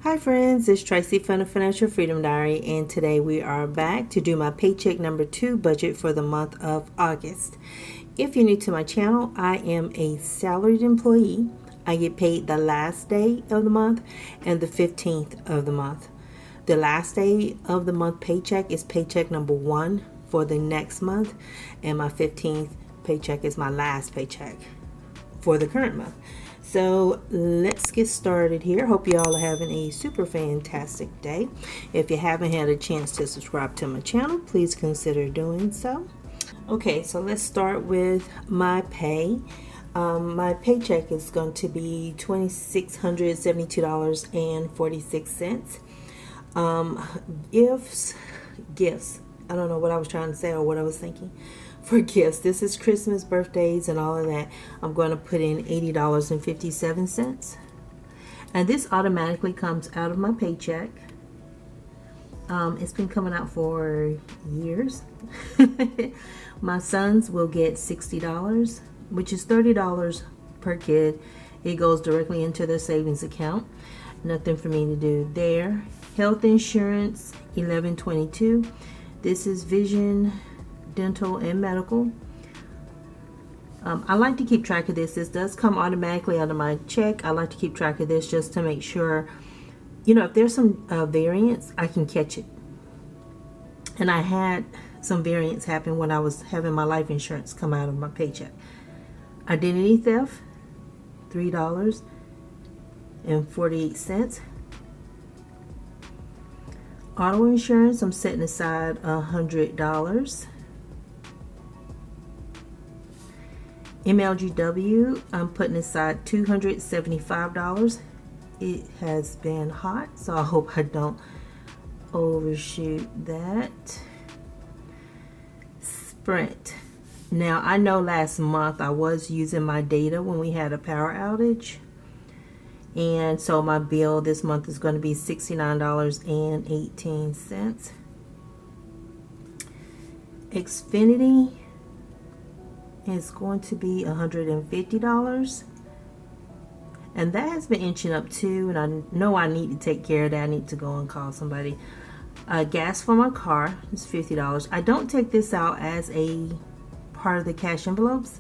Hi friends, it's Tracy from the Financial Freedom Diary, and today we are back to do my paycheck number 2 budget for the month of August. If you're new to my channel, I am a salaried employee. I get paid the last day of the month and the 15th of the month. The last day of the month paycheck is paycheck number 1 for the next month, and my 15th paycheck is my last paycheck for the current month. So let's get started here. Hope you all are having a super fantastic day. If you haven't had a chance to subscribe to my channel, please consider doing so. Okay, so let's start with my pay. My paycheck is going to be $2,672.46. Gifts. I don't know what I was trying to say or what I was thinking. For gifts, this is Christmas, birthdays, and all of that. I'm going to put in $80.57. And this automatically comes out of my paycheck. It's been coming out for years. My sons will get $60, which is $30 per kid. It goes directly into their savings account. Nothing for me to do there. Health insurance, $11.22. This is vision, dental, and medical. I like to keep track of this. This does come automatically out of my check. I like to keep track of this just to make sure, if there's some variance, I can catch it. And I had some variance happen when I was having my life insurance come out of my paycheck. Identity theft, $3.48. Auto insurance, I'm setting aside $100. MLGW, I'm putting aside $275. It has been hot, so I hope I don't overshoot that. Sprint. Now, I know last month I was using my data when we had a power outage. And so my bill this month is going to be $69.18. Xfinity is going to be $150. And that has been inching up too. And I know I need to take care of that. I need to go and call somebody. Gas for my car is $50. I don't take this out as a part of the cash envelopes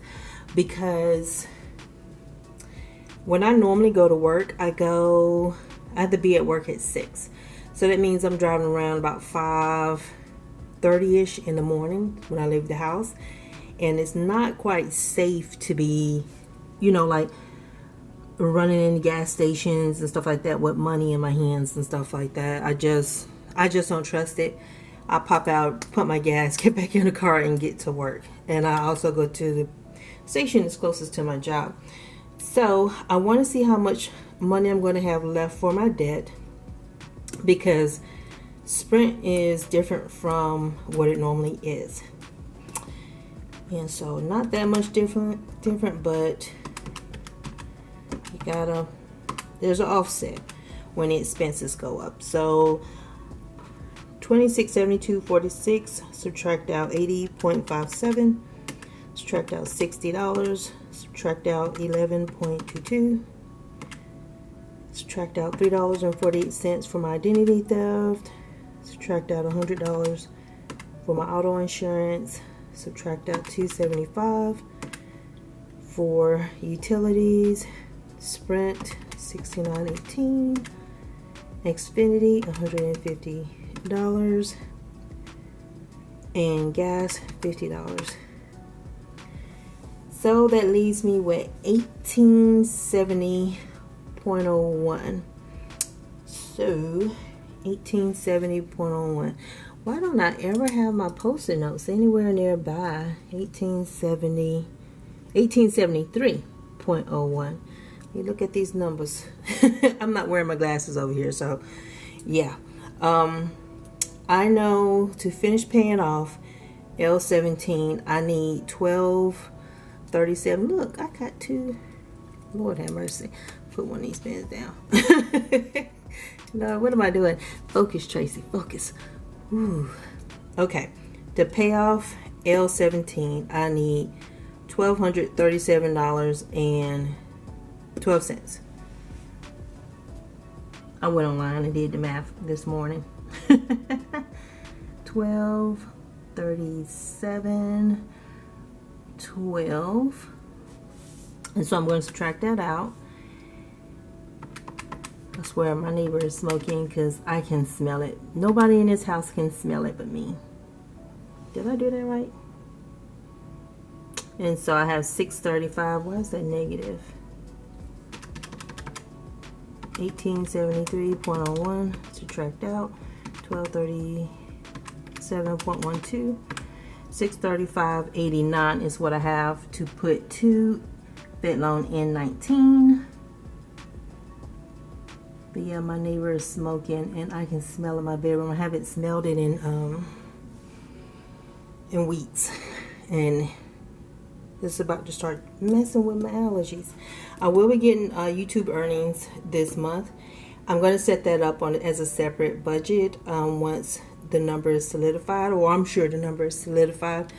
because when I normally go to work, I have to be at work at 6. So that means I'm driving around about 5:30-ish in the morning when I leave the house. And it's not quite safe to be, like running in gas stations and stuff like that with money in my hands and stuff like that. I just don't trust it. I pop out, put my gas, get back in the car, and get to work. And I also go to the station that's closest to my job. So I want to see how much money I'm going to have left for my debt, because Sprint is different from what it normally is. And so not that much different, but there's an offset when the expenses go up. So $26.72.46, subtract out 80.57, subtract out $60, subtract out 11.22, subtract out $3.48 for my identity theft, subtract out $100 for my auto insurance, subtract out $275 for utilities, Sprint $69.18, Xfinity $150, and gas $50. So that leaves me with $1870.01. So $1870.01. Why don't I ever have my post-it notes anywhere nearby? $1873.01. You look at these numbers. I'm not wearing my glasses over here, so yeah. I know to finish paying off L17, I need $12.37. Look, I got two. Lord have mercy. Put one of these pens down. Lord, what am I doing? Focus, Tracy. Focus. Ooh. Okay. To pay off L17, I need $1,237.12. I went online and did the math this morning. 12, 37, 12. And so I'm going to subtract that out. I swear my neighbor is smoking because I can smell it. Nobody in this house can smell it but me. Did I do that right? And so I have 635. Why is that negative? 1873.01. Subtract out 1237.12. 635.89 is what I have to put to Fed loan N19. But yeah, my neighbor is smoking and I can smell it in my bedroom. I haven't smelled it in weeks. And it's about to start messing with my allergies. I will be getting YouTube earnings this month. I'm going to set that up on as a separate budget once the number is solidified, or I'm sure the number is solidified,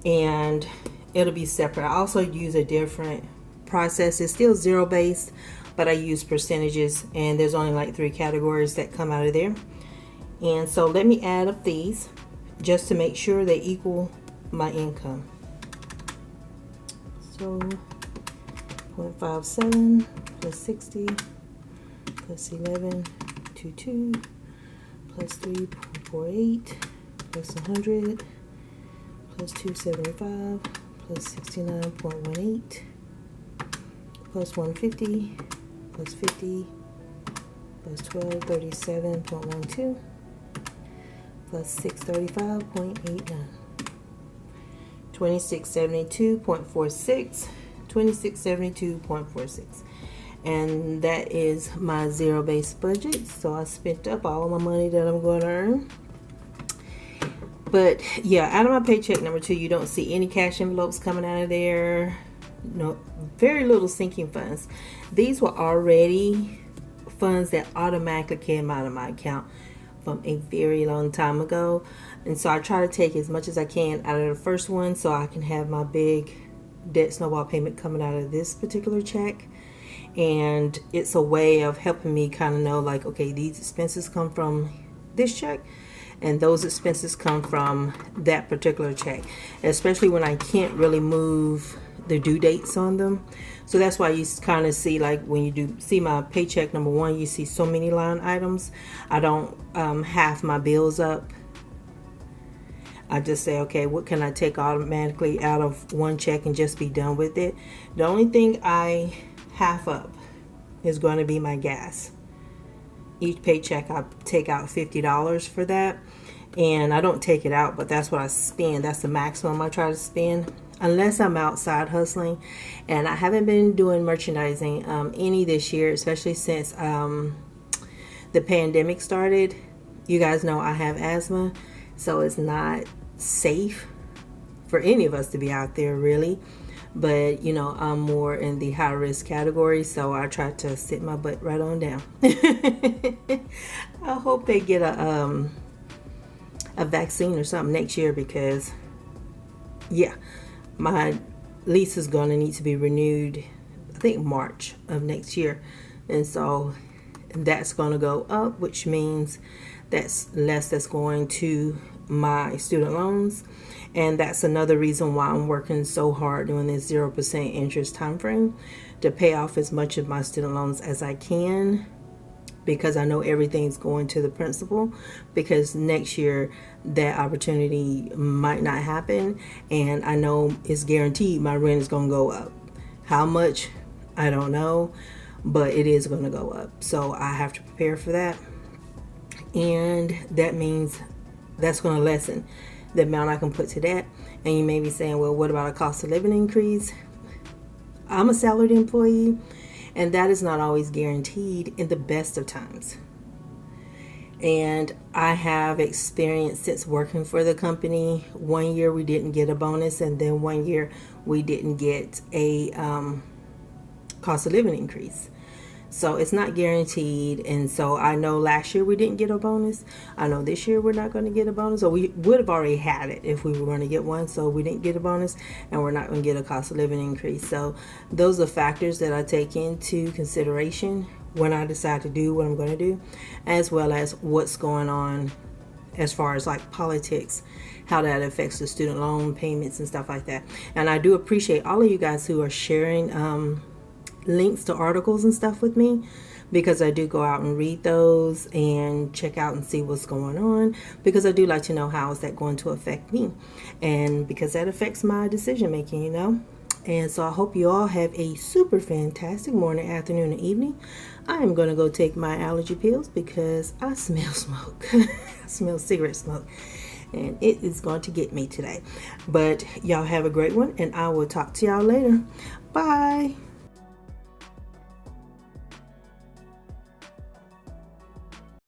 and it'll be separate. I also use a different process. It's still zero based, but I use percentages, and there's only like 3 categories that come out of there. And so let me add up these just to make sure they equal my income. So 0.57 plus 60 plus 11.22 plus 3.48 plus 100 plus 275 plus 69.18 plus 150 plus 50 plus 1237.12 plus 635.89. 2672.46, 2672.46, and that is my zero-based budget. So I spent up all of my money that I'm going to earn. But yeah, out of my paycheck number 2, you don't see any cash envelopes coming out of there. No, very little sinking funds. These were already funds that automatically came out of my account from a very long time ago. And so I try to take as much as I can out of the first one so I can have my big debt snowball payment coming out of this particular check. And it's a way of helping me kind of know, like, okay, these expenses come from this check and those expenses come from that particular check, especially when I can't really move the due dates on them. So that's why you kind of see, like, when you do see my paycheck number 1, you see so many line items. I don't half my bills up. I just say, okay, what can I take automatically out of one check and just be done with it? The only thing I half up is going to be my gas. Each paycheck I take out $50 for that, and I don't take it out, but that's what I spend. That's the maximum I try to spend, unless I'm outside hustling. And I haven't been doing merchandising any this year, especially since the pandemic started. You guys know I have asthma, so it's not safe for any of us to be out there, really. But you know, I'm more in the high risk category, so I try to sit my butt right on down. I hope they get a vaccine or something next year, because yeah, my lease is going to need to be renewed, I think March of next year. And so that's going to go up, which means that's less that's going to my student loans. And that's another reason why I'm working so hard during this 0% interest time frame to pay off as much of my student loans as I can, because I know everything's going to the principal, because next year that opportunity might not happen, and I know it's guaranteed my rent is going to go up. How much, I don't know, but it is going to go up. So I have to prepare for that, and that means that's going to lessen the amount I can put to that. And you may be saying, well, what about a cost of living increase? I'm a salaried employee, and that is not always guaranteed in the best of times. And I have experienced, since working for the company, 1 year we didn't get a bonus, and then 1 year we didn't get a cost of living increase. So it's not guaranteed. And so I know last year we didn't get a bonus. I know this year we're not going to get a bonus, or we would have already had it if we were going to get one. So we didn't get a bonus, and we're not going to get a cost of living increase. So those are factors that I take into consideration when I decide to do what I'm going to do, as well as what's going on as far as like politics, how that affects the student loan payments and stuff like that. And I do appreciate all of you guys who are sharing links to articles and stuff with me, because I do go out and read those and check out and see what's going on, because I do like to know how is that going to affect me, and because that affects my decision making, you know. And so I hope you all have a super fantastic morning, afternoon, and evening. I am going to go take my allergy pills because I smell smoke. I smell cigarette smoke, and it is going to get me today. But y'all have a great one, and I will talk to y'all later. Bye.